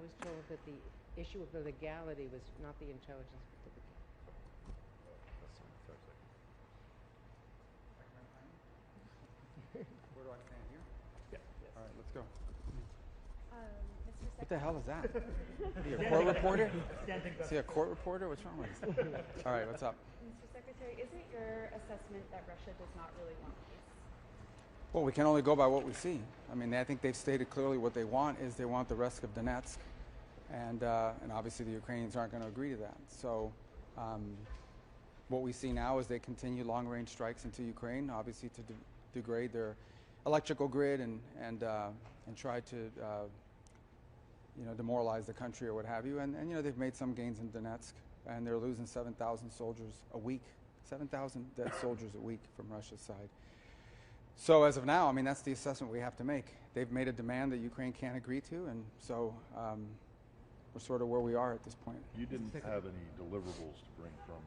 was told that the issue of the legality was not the intelligence. But the Where do I stand here? Yeah. Yes. All right, let's go. Mr. What the hell is that? Are you a court reporter? Is he a court reporter? What's wrong with this? All right, what's up? Mr. Secretary, is it your assessment that Russia does not really want peace? Well, we can only go by what we see. I mean, I think they've stated clearly what they want is they want the rest of Donetsk, and obviously the Ukrainians aren't going to agree to that. So what we see now is they continue long-range strikes into Ukraine, obviously to degrade their electrical grid and try to demoralize the country or what have you. And they've made some gains in Donetsk, and they're losing 7,000 soldiers a week, 7,000 dead soldiers a week from Russia's side. So as of now, I mean, that's the assessment we have to make. They've made a demand that Ukraine can't agree to, and so we're sort of where we are at this point. You didn't have any deliverables to bring from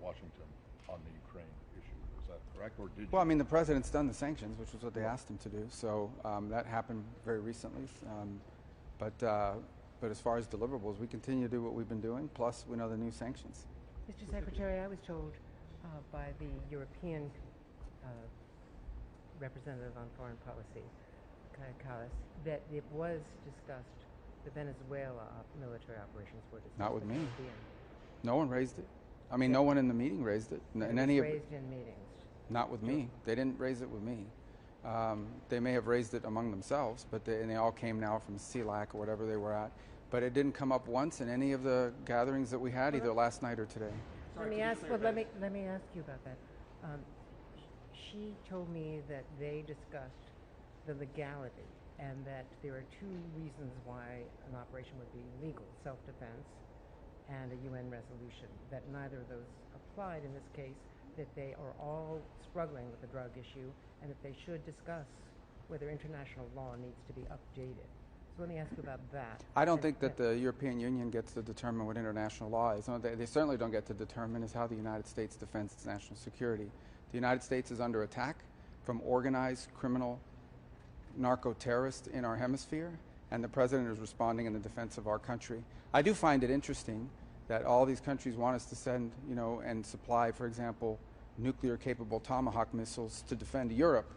Washington on the Ukraine issue, is that correct, or did you? Well, I mean, the president's done the sanctions, which was what they asked him to do, so that happened very recently. But as far as deliverables, we continue to do what we've been doing, plus we know the new sanctions. Mr. Secretary, I was told by the European representative on foreign policy, Callas, that it was discussed, the Venezuela military operations were discussed. Not with me. No one raised it. I mean, no one in the meeting raised it. It was raised in meetings. Not with me. They didn't raise it with me. They may have raised it among themselves, but they all came now from CELAC or whatever they were at. But it didn't come up once in any of the gatherings that we had, either last night or today. Let me ask you about that. She told me that they discussed the legality and that there are two reasons why an operation would be legal: self-defense and a UN resolution. That neither of those applied in this case. That they are all struggling with the drug issue, and that they should discuss whether international law needs to be updated. So let me ask you about that. I don't think that the European Union gets to determine what international law is. No, they certainly don't get to determine is how the United States defends its national security. The United States is under attack from organized criminal narco-terrorists in our hemisphere, and the president is responding in the defense of our country. I do find it interesting that all these countries want us to send, and supply, for example, nuclear-capable Tomahawk missiles to defend Europe.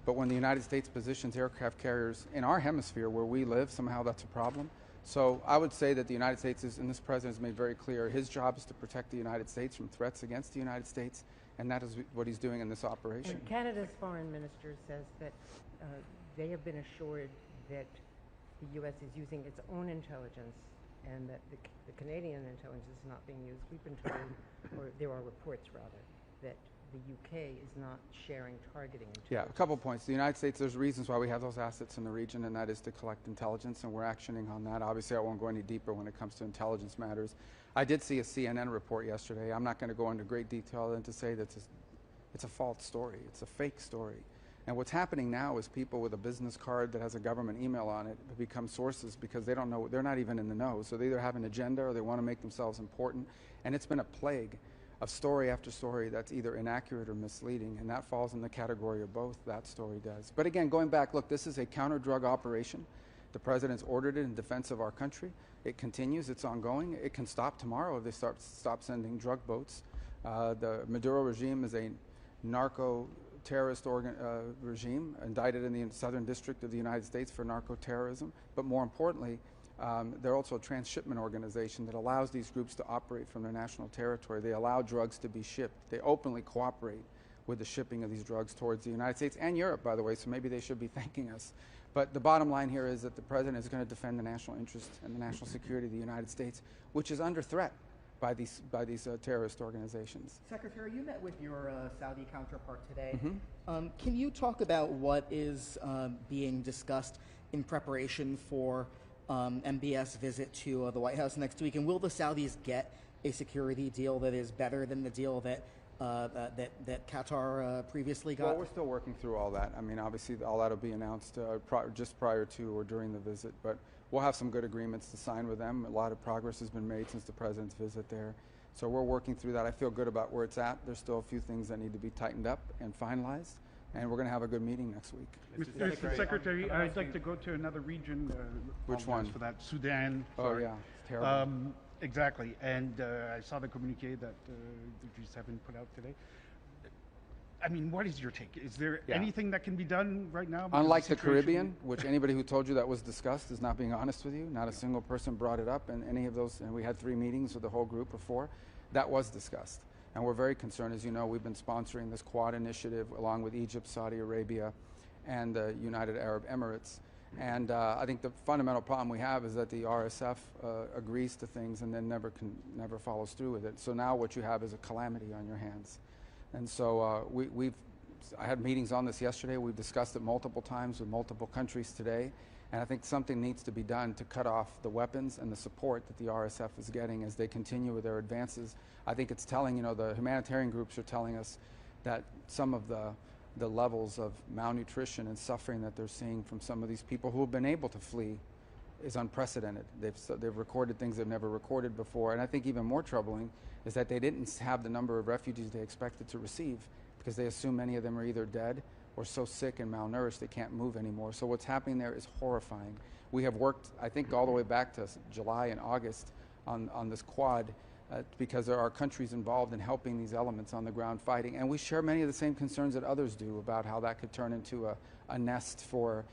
But when the United States positions aircraft carriers in our hemisphere where we live, somehow that's a problem. So I would say that the United States is, and this president has made very clear, his job is to protect the United States from threats against the United States, and that is what he's doing in this operation. And Canada's foreign minister says that they have been assured that the U.S. is using its own intelligence and that the Canadian intelligence is not being used. We've been told, or there are reports rather, that the UK is not sharing targeting intelligence. Yeah, a couple points. The United States, there's reasons why we have those assets in the region, and that is to collect intelligence, and we're actioning on that. Obviously, I won't go any deeper when it comes to intelligence matters. I did see a CNN report yesterday. I'm not going to go into great detail and to say that it's a false story. It's a fake story. And what's happening now is people with a business card that has a government email on it become sources because they don't know, they're not even in the know. So they either have an agenda or they want to make themselves important. And it's been a plague of story after story that's either inaccurate or misleading. And that falls in the category of both, that story does. But again, going back, look, this is a counter-drug operation. The president's ordered it in defense of our country. It continues, it's ongoing. It can stop tomorrow if they stop sending drug boats. The Maduro regime is a narco-terrorist regime indicted in the Southern District of the United States for narco-terrorism. But more importantly, they're also a transshipment organization that allows these groups to operate from their national territory. They allow drugs to be shipped. They openly cooperate with the shipping of these drugs towards the United States and Europe, by the way, so maybe they should be thanking us. But the bottom line here is that the president is going to defend the national interest and the national security of the United States, which is under threat by these terrorist organizations. Secretary, you met with your Saudi counterpart today. Mm-hmm. Can you talk about what is being discussed in preparation for MBS visit to the White House next week? And will the Saudis get a security deal that is better than the deal that that Qatar previously got? Well, we're still working through all that. I mean, obviously, all that will be announced just prior to or during the visit. But we'll have some good agreements to sign with them. A lot of progress has been made since the president's visit there. So we're working through that. I feel good about where it's at. There's still a few things that need to be tightened up and finalized. and we're going to have a good meeting next week. Mr. Secretary, I'd like to go to another region. Which one? For that, Sudan. Oh, Sorry. yeah, it's terrible. Exactly, and I saw the communique that the G7 put out today. I mean, what is your take? Is there anything that can be done right now? Unlike the Caribbean, which anybody who told you that was discussed is not being honest with you. Not a single person brought it up in any of those, and we had 3 meetings with the whole group of 4. That was discussed. And we're very concerned. As you know, we've been sponsoring this Quad initiative along with Egypt, Saudi Arabia, and the United Arab Emirates. And I think the fundamental problem we have is that the RSF agrees to things and then never follows through with it. So now what you have is a calamity on your hands. And so I had meetings on this yesterday. We've discussed it multiple times with multiple countries today. And I think something needs to be done to cut off the weapons and the support that the RSF is getting as they continue with their advances. I think it's telling, the humanitarian groups are telling us that some of the levels of malnutrition and suffering that they're seeing from some of these people who have been able to flee is unprecedented. They've recorded things they've never recorded before. And I think even more troubling is that they didn't have the number of refugees they expected to receive because they assume many of them are either dead or so sick and malnourished they can't move anymore. So what's happening there is horrifying. We have worked, I think, all the way back to July and August on this Quad because there are countries involved in helping these elements on the ground fighting. And we share many of the same concerns that others do about how that could turn into a nest for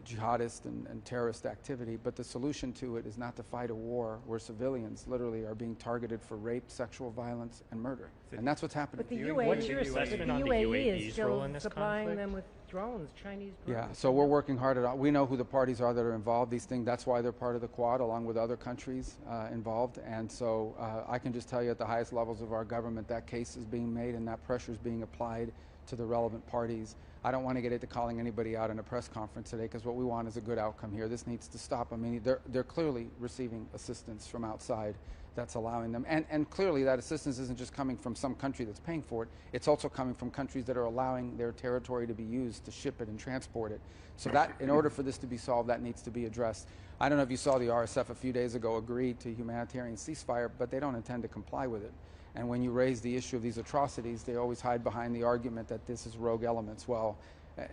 jihadist and terrorist activity, but the solution to it is not to fight a war where civilians literally are being targeted for rape, sexual violence, and murder. And that's what's happening. But the UAE, What's your assessment on the UAE's is still role in this supplying conflict? them with drones, Chinese drones. Yeah, so we're working hard at it. We know who the parties are that are involved. These things, that's why they're part of the Quad, along with other countries involved. And so I can just tell you at the highest levels of our government, that case is being made and that pressure is being applied to the relevant parties. I don't want to get into calling anybody out in a press conference today because what we want is a good outcome here. This needs to stop. I mean, they're clearly receiving assistance from outside that's allowing them. And clearly that assistance isn't just coming from some country that's paying for it. It's also coming from countries that are allowing their territory to be used to ship it and transport it. So that, in order for this to be solved, that needs to be addressed. I don't know if you saw the RSF a few days ago agreed to humanitarian ceasefire, but they don't intend to comply with it. And when you raise the issue of these atrocities, they always hide behind the argument that this is rogue elements. Well,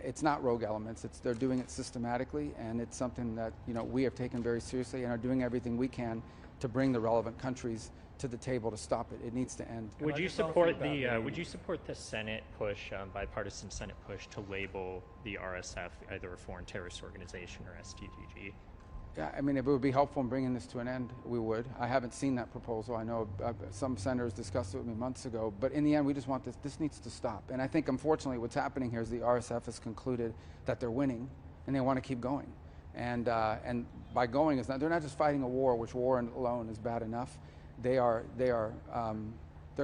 it's not rogue elements. They're doing it systematically, and it's something that we have taken very seriously and are doing everything we can to bring the relevant countries to the table to stop it. It needs to end. Would you support the Senate push, bipartisan Senate push, to label the RSF either a foreign terrorist organization or STGG? Yeah, I mean, if it would be helpful in bringing this to an end, we would. I haven't seen that proposal. I know some senators discussed it with me months ago, but in the end, we just want this needs to stop. And I think, unfortunately, what's happening here is the RSF has concluded that they're winning, and they want to keep going. And by going, they're not just fighting a war, which war alone is bad enough. They're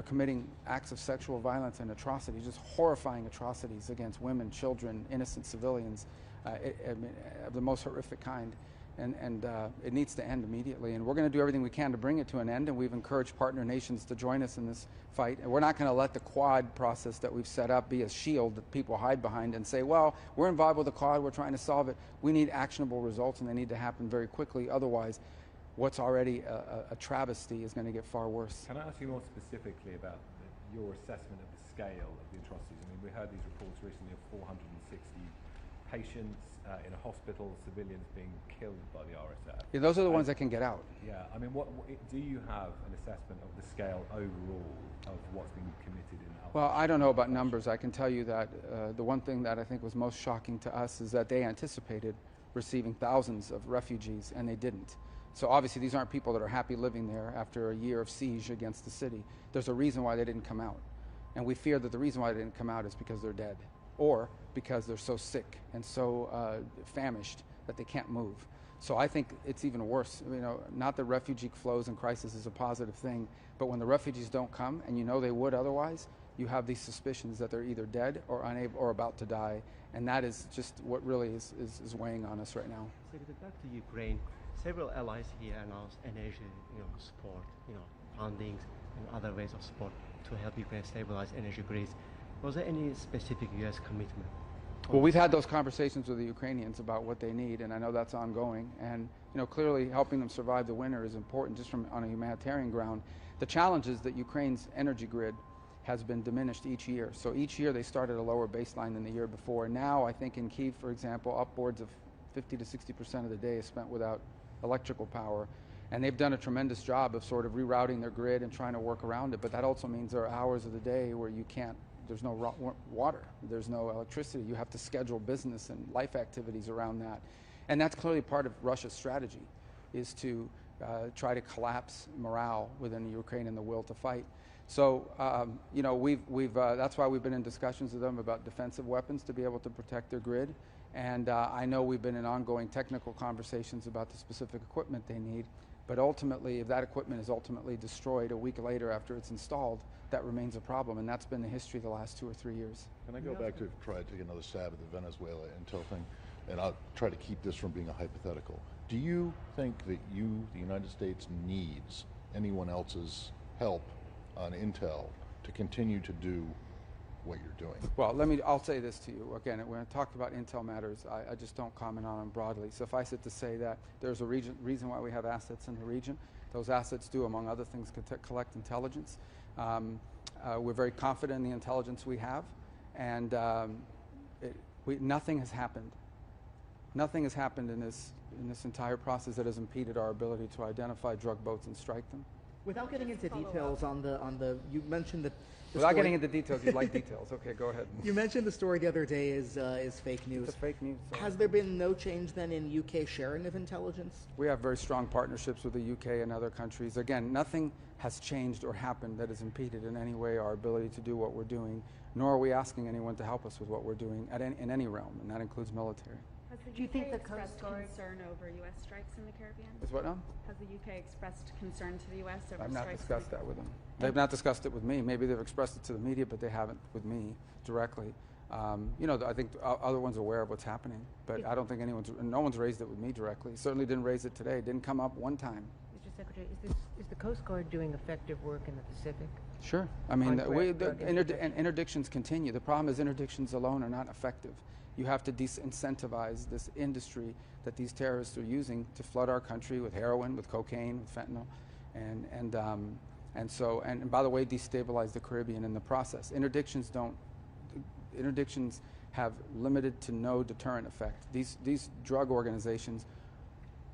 committing acts of sexual violence and atrocities, just horrifying atrocities against women, children, innocent civilians, of the most horrific kind. And it needs to end immediately. And we're going to do everything we can to bring it to an end, and we've encouraged partner nations to join us in this fight. And we're not going to let the Quad process that we've set up be a shield that people hide behind and say, well, we're involved with the Quad, we're trying to solve it. We need actionable results, and they need to happen very quickly. Otherwise, what's already a travesty is going to get far worse. Can I ask you more specifically about your assessment of the scale of the atrocities? I mean, we heard these reports recently of 460 patients in a hospital, civilians being killed by the RSF. Yeah, those are the ones that can get out. Yeah, I mean, what do you have an assessment of the scale overall of what's being committed in that? Well, I don't know about numbers. I can tell you that the one thing that I think was most shocking to us is that they anticipated receiving thousands of refugees, and they didn't. So obviously these aren't people that are happy living there after a year of siege against the city. There's a reason why they didn't come out. And we fear that the reason why they didn't come out is because they're dead, or because they're so sick and so famished that they can't move. So I think it's even worse. Not that refugee flows and crisis is a positive thing, but when the refugees don't come, and they would otherwise, you have these suspicions that they're either dead or unable or about to die, and that is just what really is weighing on us right now. Secretary, back to Ukraine. Several allies here announced energy, support, fundings and other ways of support to help Ukraine stabilize energy grids. Was there any specific U.S. commitment? Well, we've had those conversations with the Ukrainians about what they need, and I know that's ongoing. And clearly helping them survive the winter is important just on a humanitarian ground. The challenge is that Ukraine's energy grid has been diminished each year. So each year they start at a lower baseline than the year before. Now I think in Kyiv, for example, upwards of 50 to 60% of the day is spent without electrical power. And they've done a tremendous job of sort of rerouting their grid and trying to work around it. But that also means there are hours of the day where you can't, there's no water, there's no electricity. You have to schedule business and life activities around that. And that's clearly part of Russia's strategy, is to try to collapse morale within the Ukraine and the will to fight. So, you know, that's why we've been in discussions with them about defensive weapons to be able to protect their grid. And I know we've been in ongoing technical conversations about the specific equipment they need. But ultimately, if that equipment is ultimately destroyed a week later after it's installed, that remains a problem. And that's been the history the last 2 or 3 years. Can I go back to try to take another stab at the Venezuela intel thing? And I'll try to keep this from being a hypothetical. Do you think that the United States, needs anyone else's help on intel to continue to do what you're doing? Well, I'll say this to you. Again, when I talk about intel matters, I just don't comment on them broadly. Suffice it to say that there's a reason why we have assets in the region. Those assets do, among other things, collect intelligence. We're very confident in the intelligence we have, and nothing has happened. Nothing has happened in this entire process that has impeded our ability to identify drug boats and strike them. Without getting into details on the you mentioned that. Without getting into details, you like details. Okay, go ahead. You mentioned the story the other day is fake news. It's fake news. So. Has there been no change then in UK sharing of intelligence? We have very strong partnerships with the UK and other countries. Again, nothing has changed or happened that has impeded in any way our ability to do what we're doing, nor are we asking anyone to help us with what we're doing in any realm, and that includes military. Has the Do you think UK the expressed Coast Guard- concern over U.S. strikes in the Caribbean? Is what now? Has the UK expressed concern to the U.S. over I've strikes? not discussed that with them. They've not discussed it with me. Maybe they've expressed it to the media, but they haven't with me directly. You know, I think other ones are aware of what's happening, but I don't think no one's raised it with me directly. Certainly didn't raise it today. It didn't come up one time. Mr. Secretary, is the Coast Guard doing effective work in the Pacific? Sure. I mean, On drug interdictions continue. The problem is interdictions alone are not effective. You have to disincentivize this industry that these terrorists are using to flood our country with heroin, with cocaine, with fentanyl, and by the way, destabilize the Caribbean in the process. Interdictions have limited to no deterrent effect. These drug organizations,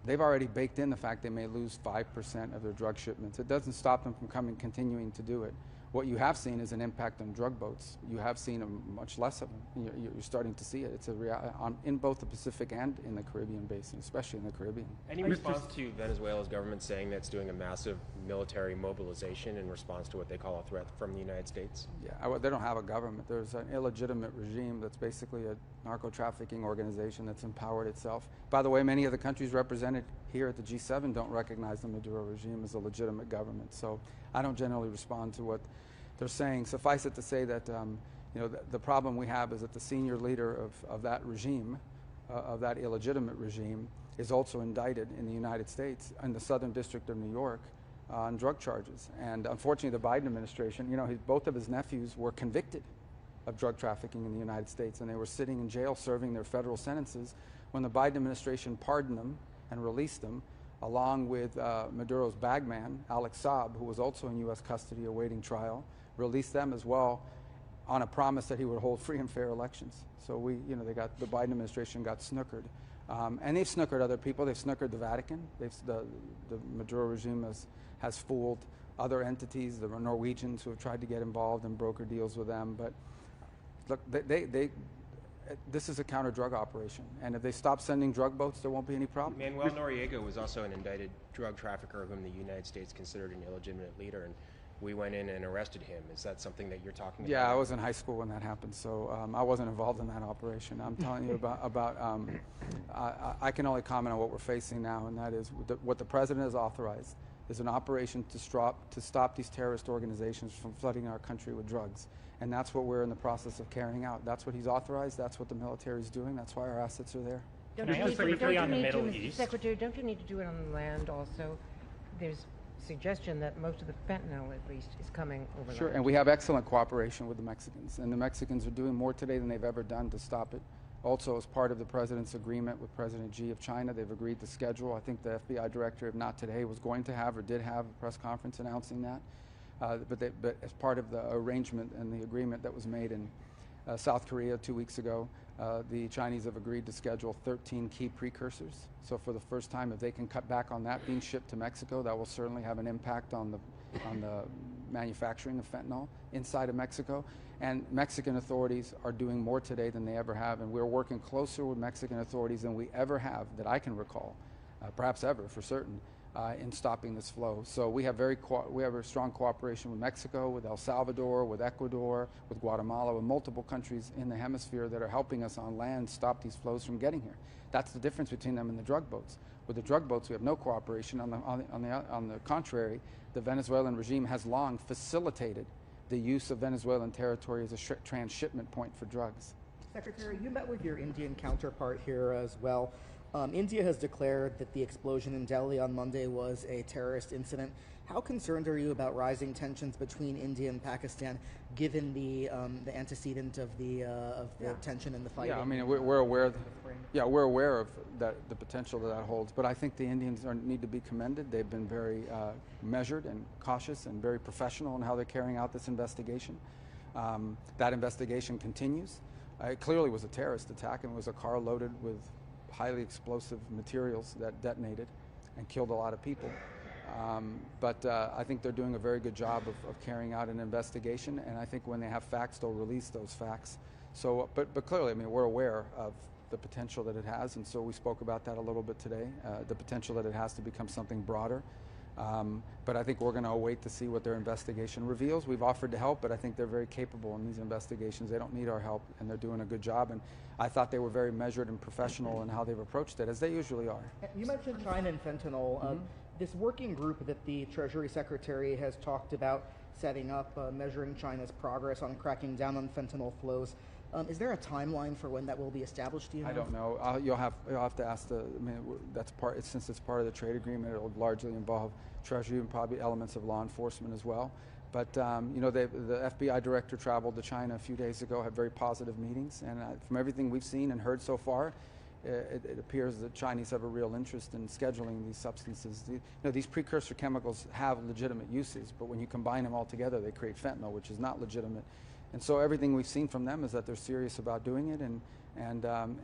they've already baked in the fact they may lose 5% of their drug shipments. It doesn't stop them from continuing to do it. What you have seen is an impact on drug boats. You have seen much less of them. You're starting to see it. It's in both the Pacific and in the Caribbean basin, especially in the Caribbean. Any response to Venezuela's government saying that it's doing a massive military mobilization in response to what they call a threat from the United States? Yeah, they don't have a government. There's an illegitimate regime that's basically a narco-trafficking organization that's empowered itself. By the way, many of the countries represented here at the G7 don't recognize the Maduro regime as a legitimate government. So I don't generally respond to what they're saying. Suffice it to say that you know, the problem we have is that the senior leader of that regime, of that illegitimate regime, is also indicted in the United States in the Southern District of New York on drug charges. And unfortunately, the Biden administration, you know, both of his nephews were convicted of drug trafficking in the United States, and they were sitting in jail serving their federal sentences when the Biden administration pardoned them and released them, along with Maduro's bagman, Alex Saab, who was also in U.S. custody awaiting trial, released them as well on a promise that he would hold free and fair elections. So the Biden administration got snookered. And they've snookered other people. They've snookered the Vatican. The Maduro regime has fooled other entities, the Norwegians who have tried to get involved and broker deals with them. But look, this is a counter-drug operation, and if they stop sending drug boats, there won't be any problem. Manuel Noriega was also an indicted drug trafficker whom the United States considered an illegitimate leader, and we went in and arrested him. Is that something that you're talking about? Yeah, I was in high school when that happened, so I wasn't involved in that operation. I'm telling you about I can only comment on what we're facing now, and that is what the president has authorized is an operation to stop these terrorist organizations from flooding our country with drugs. And that's what we're in the process of carrying out. That's what he's authorized. That's what the military is doing. That's why our assets are there. Can I ask briefly on the Middle Mr. East? Secretary, don't you need to do it on the land also? There's suggestion that most of the fentanyl, at least, is coming over Sure, land. and we have excellent cooperation with the Mexicans. And the Mexicans are doing more today than they've ever done to stop it. Also, as part of the president's agreement with President Xi of China, they've agreed to schedule. I think the FBI director, if not today, was going to have or did have a press conference announcing that. But as part of the arrangement and the agreement that was made in South Korea 2 weeks ago, the Chinese have agreed to schedule 13 key precursors. So for the first time, if they can cut back on that being shipped to Mexico, that will certainly have an impact on the manufacturing of fentanyl inside of Mexico. And Mexican authorities are doing more today than they ever have, and we're working closer with Mexican authorities than we ever have, that I can recall, perhaps ever for certain, in stopping this flow. So we have a strong cooperation with Mexico, with El Salvador, with Ecuador, with Guatemala, with multiple countries in the hemisphere that are helping us on land stop these flows from getting here. That's the difference between them and the drug boats. With the drug boats, we have no cooperation. On the contrary, the Venezuelan regime has long facilitated the use of Venezuelan territory as a transshipment point for drugs. Secretary, you met with your Indian counterpart here as well. India has declared that the explosion in Delhi on Monday was a terrorist incident. How concerned are you about rising tensions between India and Pakistan, given the antecedent of the tension and the fighting? Yeah, I mean, we're aware. We're aware of the potential that holds. But I think the Indians need to be commended. They've been very measured and cautious and very professional in how they're carrying out this investigation. That investigation continues. It clearly was a terrorist attack, and it was a car loaded with highly explosive materials that detonated and killed a lot of people. But I think they're doing a very good job of carrying out an investigation, and I think when they have facts, they'll release those facts. So, but clearly, I mean, we're aware of the potential that it has, and so we spoke about that a little bit today, the potential that it has to become something broader. But I think we're going to await to see what their investigation reveals. We've offered to help, but I think they're very capable in these investigations. They don't need our help, and they're doing a good job. And I thought they were very measured and professional in how they've approached it, as they usually are. You mentioned China and fentanyl. This working group that the Treasury Secretary has talked about setting up, measuring China's progress on cracking down on fentanyl flows. Is there a timeline for when that will be established? Do you know? I don't know. You'll have to ask the. I mean, that's since it's part of the trade agreement. It will largely involve Treasury and probably elements of law enforcement as well. But you know, the FBI director traveled to China a few days ago. Had very positive meetings, and from everything we've seen and heard so far, it appears that Chinese have a real interest in scheduling these substances. These precursor chemicals have legitimate uses, but when you combine them all together, they create fentanyl, which is not legitimate. And so everything we've seen from them is that they're serious about doing it, and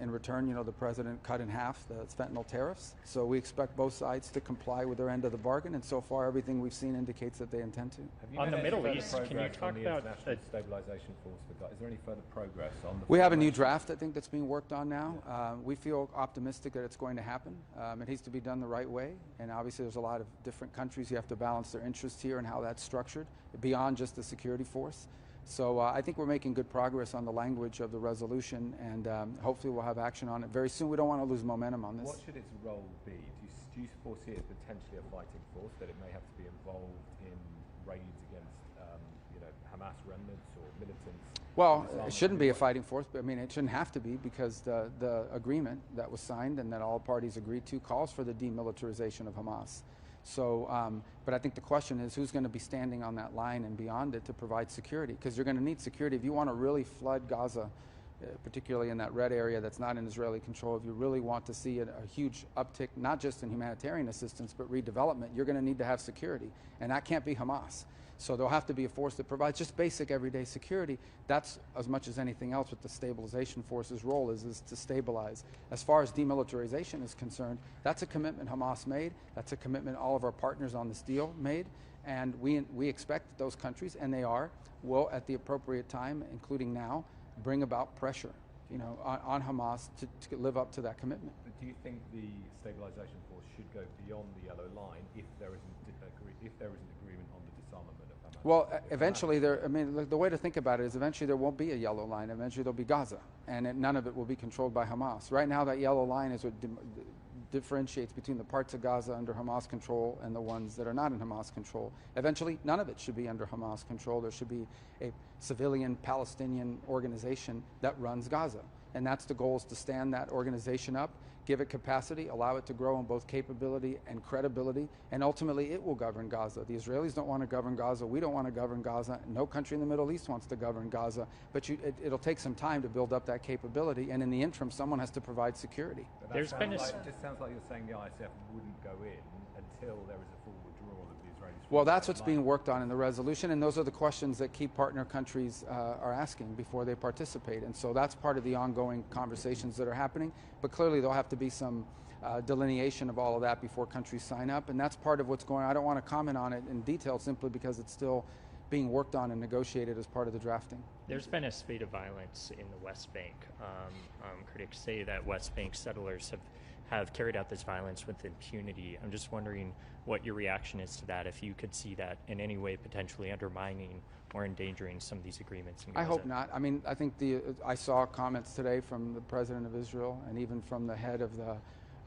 in return, you know, the president cut in half the fentanyl tariffs. So we expect both sides to comply with their end of the bargain, and so far everything we've seen indicates that they intend to. On the Middle East, can you talk about the Stabilization Force? Is there any further progress on the? We have a new draft, I think, that's being worked on now. We feel optimistic that it's going to happen. It needs to be done the right way, and obviously there's a lot of different countries. You have to balance their interests here and how that's structured, beyond just the security force. So I think we're making good progress on the language of the resolution, and hopefully we'll have action on it very soon. We don't want to lose momentum on this. What should its role be? Do you foresee it as potentially a fighting force, that it may have to be involved in raids against Hamas remnants or militants? Well, it shouldn't be a fighting force, but I mean, it shouldn't have to be, because the agreement that was signed and that all parties agreed to calls for the demilitarization of Hamas. So, but I think the question is, who's going to be standing on that line and beyond it to provide security? Because you're going to need security if you want to really flood Gaza, particularly in that red area that's not in Israeli control. If you really want to see a huge uptick, not just in humanitarian assistance, but redevelopment, you're going to need to have security, and that can't be Hamas. So there'll have to be a force that provides just basic everyday security. That's as much as anything else what the stabilization force's role is to stabilize. As far as demilitarization is concerned, that's a commitment Hamas made. That's a commitment all of our partners on this deal made. And we expect that those countries, and they will at the appropriate time, including now, bring about pressure, on Hamas to live up to that commitment. But do you think the stabilization force should go beyond the yellow line if there is an agreement on the disarmament of Hamas? Well, eventually the way to think about it is eventually there won't be a yellow line. Eventually there'll be Gaza, and none of it will be controlled by Hamas. Right now, that yellow line is what differentiates between the parts of Gaza under Hamas control and the ones that are not in Hamas control. Eventually, none of it should be under Hamas control. There should be a civilian Palestinian organization that runs Gaza. And that's the goal, is to stand that organization up, give it capacity, allow it to grow in both capability and credibility, and ultimately it will govern Gaza. The Israelis don't want to govern Gaza. We don't want to govern Gaza. No country in the Middle East wants to govern Gaza. But it'll take some time to build up that capability, and in the interim, someone has to provide security. It just sounds like you're saying the ISF wouldn't go in until there is a full withdrawal of the Israelis Well, that's what's being worked on in the resolution, and those are the questions that key partner countries are asking before they participate. And so that's part of the ongoing conversations that are happening. But clearly there'll have to be some delineation of all of that before countries sign up, and that's part of what's going on. I don't want to comment on it in detail simply because it's still being worked on and negotiated as part of the drafting. There's been a spate of violence in the West Bank. Critics say that West Bank settlers have carried out this violence with impunity. I'm just wondering what your reaction is to that, if you could see that in any way potentially undermining or endangering some of these agreements in Gaza. I hope not. I mean, I think I saw comments today from the President of Israel and even from the head of the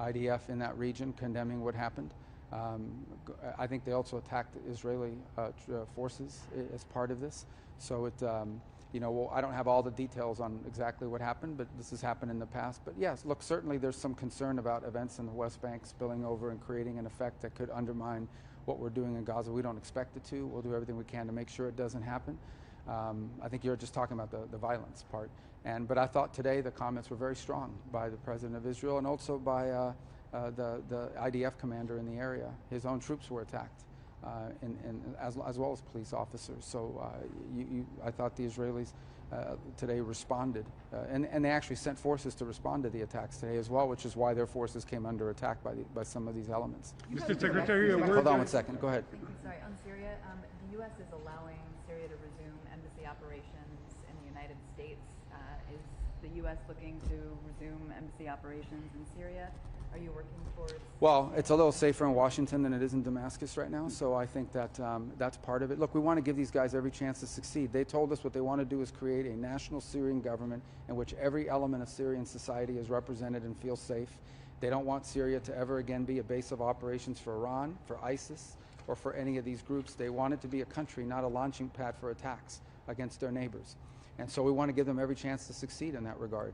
IDF in that region condemning what happened. I think they also attacked Israeli forces as part of this. So it, you know, well, I don't have all the details on exactly what happened, but this has happened in the past. But yes, look, certainly there's some concern about events in the West Bank spilling over and creating an effect that could undermine what we're doing in Gaza. We don't expect it to. We'll do everything we can to make sure it doesn't happen. I think you're just talking about the violence part. But I thought today the comments were very strong by the President of Israel and also by the IDF commander in the area. His own troops were attacked, as well as police officers. So I thought the Israelis today responded, and they actually sent forces to respond to the attacks today as well, which is why their forces came under attack by some of these elements. Mr. Secretary, hold on one second. Go ahead. Sorry, on Syria, the U.S. is allowing Syria to resume embassy operations in the United States. Is the U.S. looking to resume embassy operations in Syria? Are you working towards? Well, it's a little safer in Washington than it is in Damascus right now, so I think that that's part of it. Look, we want to give these guys every chance to succeed. They told us what they want to do is create a national Syrian government in which every element of Syrian society is represented and feels safe. They don't want Syria to ever again be a base of operations for Iran, for ISIS, or for any of these groups. They want it to be a country, not a launching pad for attacks against their neighbors. And so we want to give them every chance to succeed in that regard.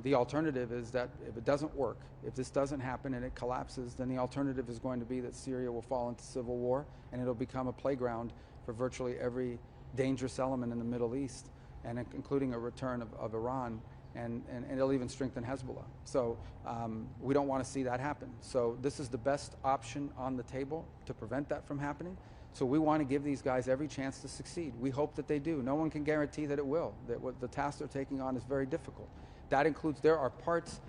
The alternative is that if it doesn't work, if this doesn't happen and it collapses, then the alternative is going to be that Syria will fall into civil war and it'll become a playground for virtually every dangerous element in the Middle East, and including a return of Iran, and it'll even strengthen Hezbollah. So we don't want to see that happen. So this is the best option on the table to prevent that from happening. So we want to give these guys every chance to succeed. We hope that they do. No one can guarantee that it will, that what the task they're taking on is very difficult. That includes, there are parts,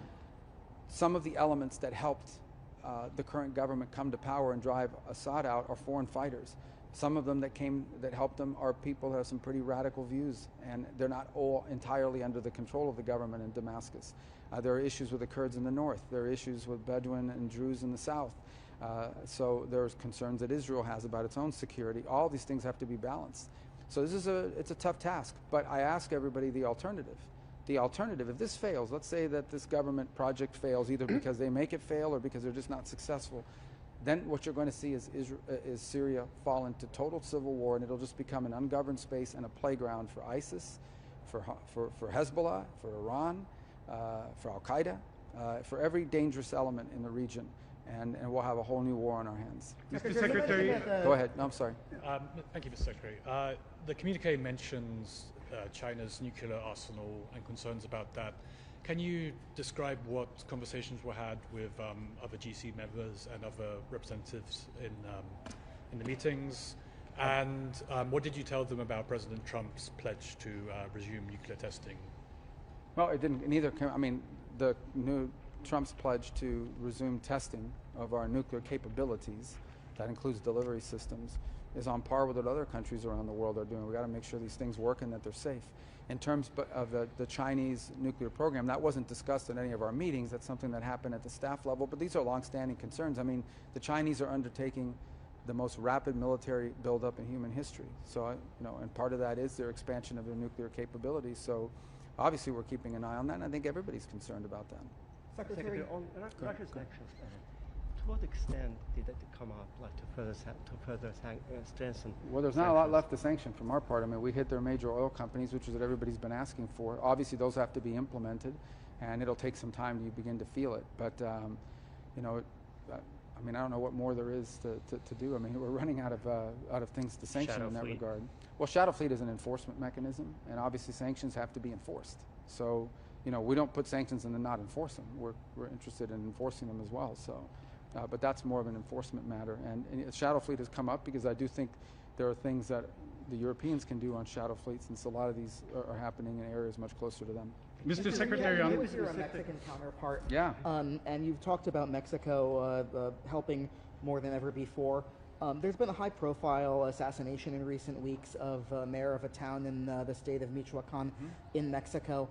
some of the elements that helped the current government come to power and drive Assad out are foreign fighters. Some of them that helped them are people who have some pretty radical views, and they're not all entirely under the control of the government in Damascus. There are issues with the Kurds in the north. There are issues with Bedouin and Druze in the south. So there's concerns that Israel has about its own security. All these things have to be balanced. So it's a tough task, but I ask everybody the alternative. The alternative, if this fails, let's say that this government project fails either because they make it fail or because they're just not successful, then what you're going to see is Syria fall into total civil war, and it'll just become an ungoverned space and a playground for ISIS, for Hezbollah, for Iran, for Al-Qaeda, for every dangerous element in the region. And we'll have a whole new war on our hands. Mr. Secretary. Go ahead. No, I'm sorry. Thank you, Mr. Secretary. The communique mentions China's nuclear arsenal and concerns about that. Can you describe what conversations were had with other GC members and other representatives in the meetings? And what did you tell them about President Trump's pledge to resume nuclear testing? Well, it didn't. I mean, Trump's pledge to resume testing of our nuclear capabilities, that includes delivery systems, is on par with what other countries around the world are doing. We've got to make sure these things work and that they're safe. In terms of the Chinese nuclear program, that wasn't discussed in any of our meetings. That's something that happened at the staff level, but these are longstanding concerns. I mean, the Chinese are undertaking the most rapid military buildup in human history. So, and part of that is their expansion of their nuclear capabilities. So obviously we're keeping an eye on that, and I think everybody's concerned about that. Secretary, on Russia's actions, to what extent did it come up, like to further strengthen? Well, there's not a lot left to sanction from our part. I mean, we hit their major oil companies, which is what everybody's been asking for. Obviously, those have to be implemented, and it'll take some time to begin to feel it. But I mean, I don't know what more there is to do. I mean, we're running out of things to sanction in that regard. Well, Shadow Fleet is an enforcement mechanism, and obviously sanctions have to be enforced. So, we don't put sanctions and then not enforce them. We're interested in enforcing them as well. So, But that's more of an enforcement matter. And shadow fleet has come up because I do think there are things that the Europeans can do on shadow fleets, since a lot of these are happening in areas much closer to them. Mr. Secretary, you was your Mexican counterpart. Yeah. And you've talked about Mexico helping more than ever before. There's been a high-profile assassination in recent weeks of a mayor of a town in the state of Michoacan in Mexico.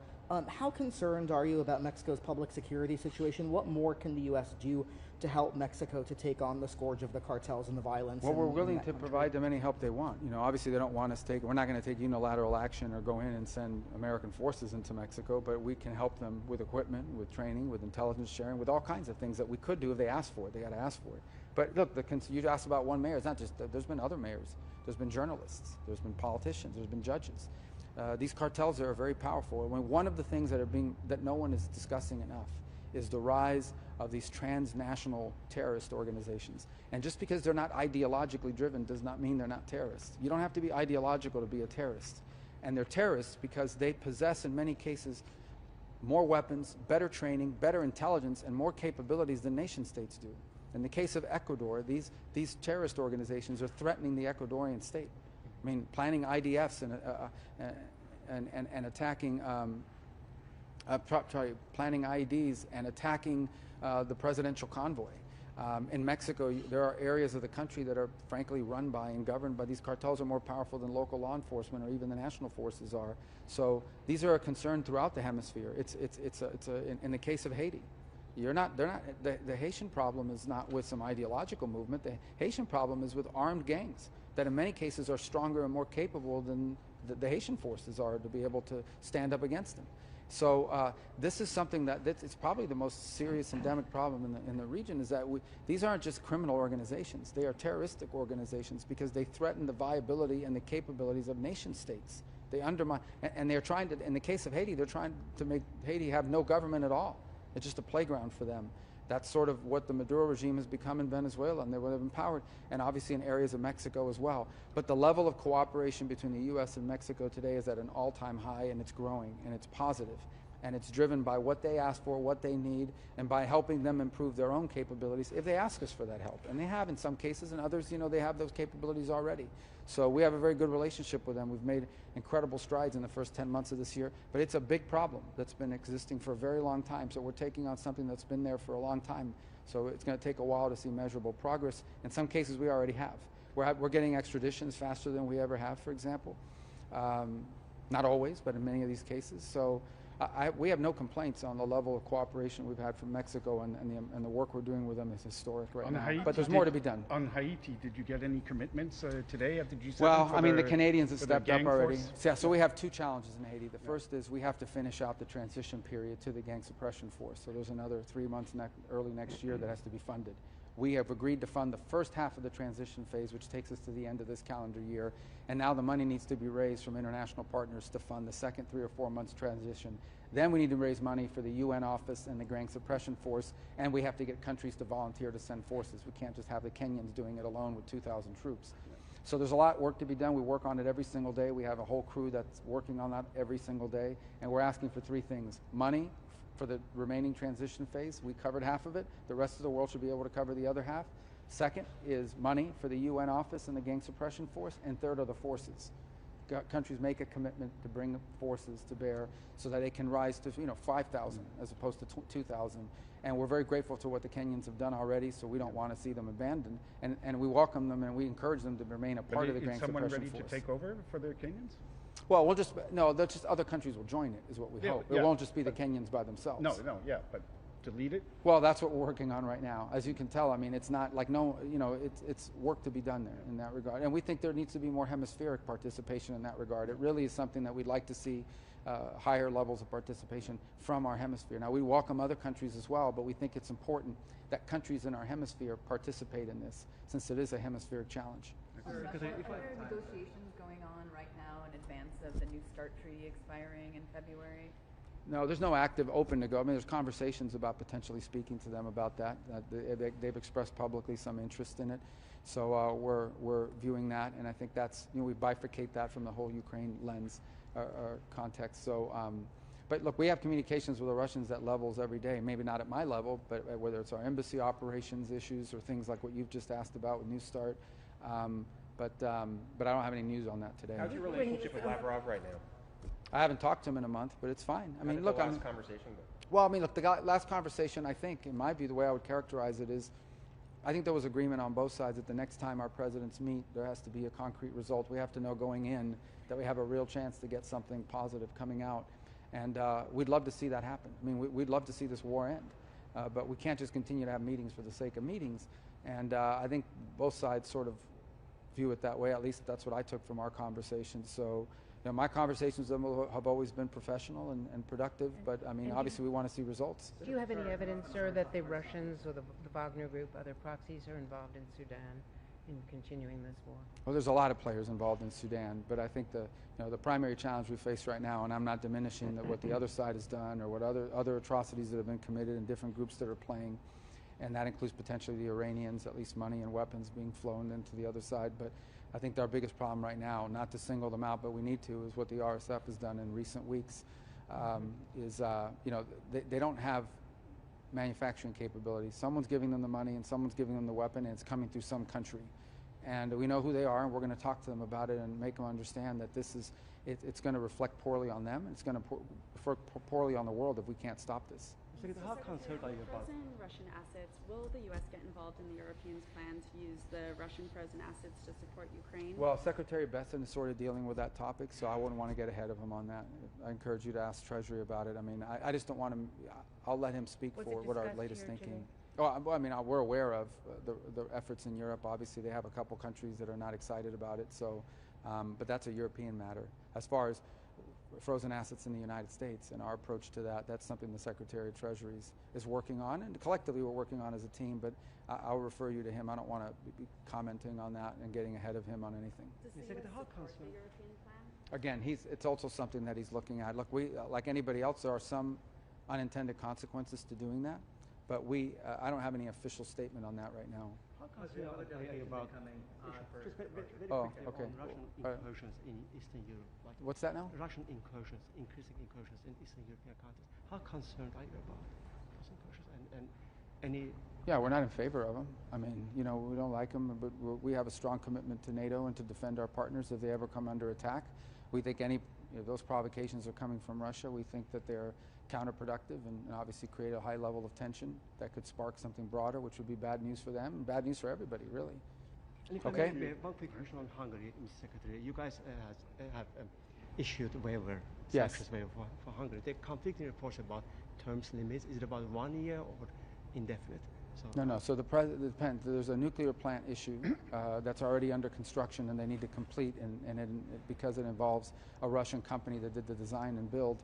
How concerned are you about Mexico's public security situation? What more can the U.S. do to help Mexico to take on the scourge of the cartels and the violence? Well, we're willing to provide them any help they want. You know, obviously they don't want us we're not going to take unilateral action or go in and send American forces into Mexico, but we can help them with equipment, with training, with intelligence sharing, with all kinds of things that we could do if they asked for it. They got to ask for it. But look, you asked about one mayor. It's not just, there's been other mayors. There's been journalists. There's been politicians. There's been judges. These cartels are very powerful. And one of the things that no one is discussing enough is the rise of these transnational terrorist organizations. And just because they're not ideologically driven does not mean they're not terrorists. You don't have to be ideological to be a terrorist. And they're terrorists because they possess, in many cases, more weapons, better training, better intelligence, and more capabilities than nation states do. In the case of Ecuador, these terrorist organizations are threatening the Ecuadorian state. I mean, planning IDFs and attacking, planning IEDs and attacking the presidential convoy. In Mexico, there are areas of the country that are frankly run by and governed by these cartels are more powerful than local law enforcement or even the national forces are. So these are a concern throughout the hemisphere. In the case of Haiti, the Haitian problem is not with some ideological movement. The Haitian problem is with armed gangs that in many cases are stronger and more capable than the Haitian forces are to be able to stand up against them. So this is something it's probably the most serious endemic problem in the region, is that these aren't just criminal organizations. They are terroristic organizations because they threaten the viability and the capabilities of nation states. They undermine, and they're trying to, in the case of Haiti, they're trying to make Haiti have no government at all. It's just a playground for them. That's sort of what the Maduro regime has become in Venezuela, and they would have empowered, and obviously in areas of Mexico as well. But the level of cooperation between the U.S. and Mexico today is at an all-time high, and it's growing, and it's positive. And it's driven by what they ask for, what they need, and by helping them improve their own capabilities if they ask us for that help. And they have in some cases, and others, they have those capabilities already. So we have a very good relationship with them. We've made incredible strides in the first 10 months of this year, but it's a big problem that's been existing for a very long time. So we're taking on something that's been there for a long time. So it's going to take a while to see measurable progress. In some cases, we already have. We're getting extraditions faster than we ever have, for example. Not always, but in many of these cases. So we have no complaints on the level of cooperation we've had from Mexico, and the work we're doing with them is historic right now. Haiti, but there's more to be done. On Haiti, did you get any commitments today at the G7? Well, I mean, the Canadians have stepped up already. Yeah, so we have two challenges in Haiti. The first is we have to finish out the transition period to the gang suppression force. So there's another 3 months early next year that has to be funded. We have agreed to fund the first half of the transition phase, which takes us to the end of this calendar year. And now the money needs to be raised from international partners to fund the second 3 or 4 months transition. Then we need to raise money for the UN office and the gang suppression force, and we have to get countries to volunteer to send forces. We can't just have the Kenyans doing it alone with 2,000 troops. So there's a lot of work to be done. We work on it every single day. We have a whole crew that's working on that every single day. And we're asking for 3 things. Money for the remaining transition phase. We covered half of it. The rest of the world should be able to cover the other half. Second is money for the UN office and the gang suppression force. And third are the forces. Countries make a commitment to bring forces to bear so that they can rise to 5,000 as opposed to 2,000. And we're very grateful to what the Kenyans have done already, so we don't want to see them abandoned. And we welcome them and we encourage them to remain a part of the gang suppression force. Is someone ready to take over for the Kenyans? Well, other countries will join it, is what we hope. It won't just be the Kenyans by themselves. But to lead it? Well, that's what we're working on right now. As you can tell, I mean, it's not like it's work to be done there in that regard. And we think there needs to be more hemispheric participation in that regard. It really is something that we'd like to see higher levels of participation from our hemisphere. Now, we welcome other countries as well, but we think it's important that countries in our hemisphere participate in this, since it is a hemispheric challenge. Are there negotiations going on right now in advance of the New START treaty expiring in February? No, there's no active open I mean, there's conversations about potentially speaking to them about that. They've expressed publicly some interest in it. So we're viewing that, and I think that's, we bifurcate that from the whole Ukraine lens or context. So But look, we have communications with the Russians at levels every day, maybe not at my level, but whether it's our embassy operations issues or things like what you've just asked about with New Start. But I don't have any news on that today. How's your relationship with Lavrov right now? I haven't talked to him in a month, but it's fine. I mean, look, the last conversation go? Well, I mean, look, the last conversation, I think, in my view, the way I would characterize it is, I think there was agreement on both sides that the next time our presidents meet, there has to be a concrete result. We have to know going in that we have a real chance to get something positive coming out. And we'd love to see that happen. I mean, we'd love to see this war end. But we can't just continue to have meetings for the sake of meetings. And I think both sides sort of view it that way. At least that's what I took from our conversations. So, you know, my conversations with them have always been professional and productive. But, I mean, obviously we want to see results. Do you have any evidence, sir, that the Russians or the Wagner Group, other proxies, are involved in Sudan in continuing this war? Well, there's a lot of players involved in Sudan, but I think the primary challenge we face right now, and I'm not diminishing that what the other side has done or what other atrocities that have been committed and different groups that are playing, and that includes potentially the Iranians, at least money and weapons being flown into the other side. But I think our biggest problem right now, not to single them out, but we need to, is what the RSF has done in recent weeks. They don't have manufacturing capability. Someone's giving them the money and someone's giving them the weapon, and it's coming through some country. And we know who they are, and we're going to talk to them about it and make them understand that it's going to reflect poorly on them, and it's going to reflect poorly on the world if we can't stop this. How concerned are you about frozen Russian assets? Will the U.S. get involved in the Europeans' plan to use the Russian frozen assets to support Ukraine? Well, Secretary Besson is sort of dealing with that topic, so I wouldn't want to get ahead of him on that. I encourage you to ask Treasury about it. I mean, I just don't want to. I'll let him speak for what our latest thinking. Oh, I mean, we're aware of the efforts in Europe. Obviously, they have a couple countries that are not excited about it. So, but that's a European matter. As far as frozen assets in the United States and our approach to that, that's something the Secretary of Treasury is working on, and collectively we're working on as a team. But I'll refer you to him. I don't want to be commenting on that and getting ahead of him on anything. Does the U.S. support the European plan? Again, it's also something that he's looking at. Look, we like anybody else, there are some unintended consequences to doing that. But I don't have any official statement on that right now. How concerned are you about okay. Russian incursions in Eastern Europe? Like what's that now? Russian incursions, increasing incursions in Eastern European countries. How concerned are you about those incursions and any? Yeah, we're not in favor of them. I mean, we don't like them, but we have a strong commitment to NATO and to defend our partners if they ever come under attack. We think those provocations are coming from Russia. We think that they're counterproductive and obviously create a high level of tension that could spark something broader, which would be bad news for them and bad news for everybody, really. Okay. One quick question on Hungary, Mr. Secretary. You guys have issued a waiver, sanctions waiver for Hungary. There are conflicting reports about terms limits. Is it about 1 year or indefinite? No. So it depends. There's a nuclear plant issue that's already under construction, and they need to complete. And because it involves a Russian company that did the design and build,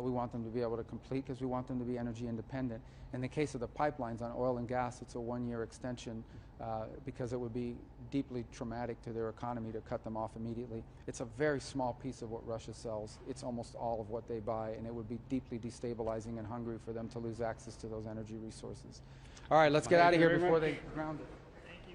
we want them to be able to complete because we want them to be energy independent. In the case of the pipelines on oil and gas, it's a 1-year extension because it would be deeply traumatic to their economy to cut them off immediately. It's a very small piece of what Russia sells. It's almost all of what they buy, and it would be deeply destabilizing in Hungary for them to lose access to those energy resources. All right, let's get out of here before they ground it.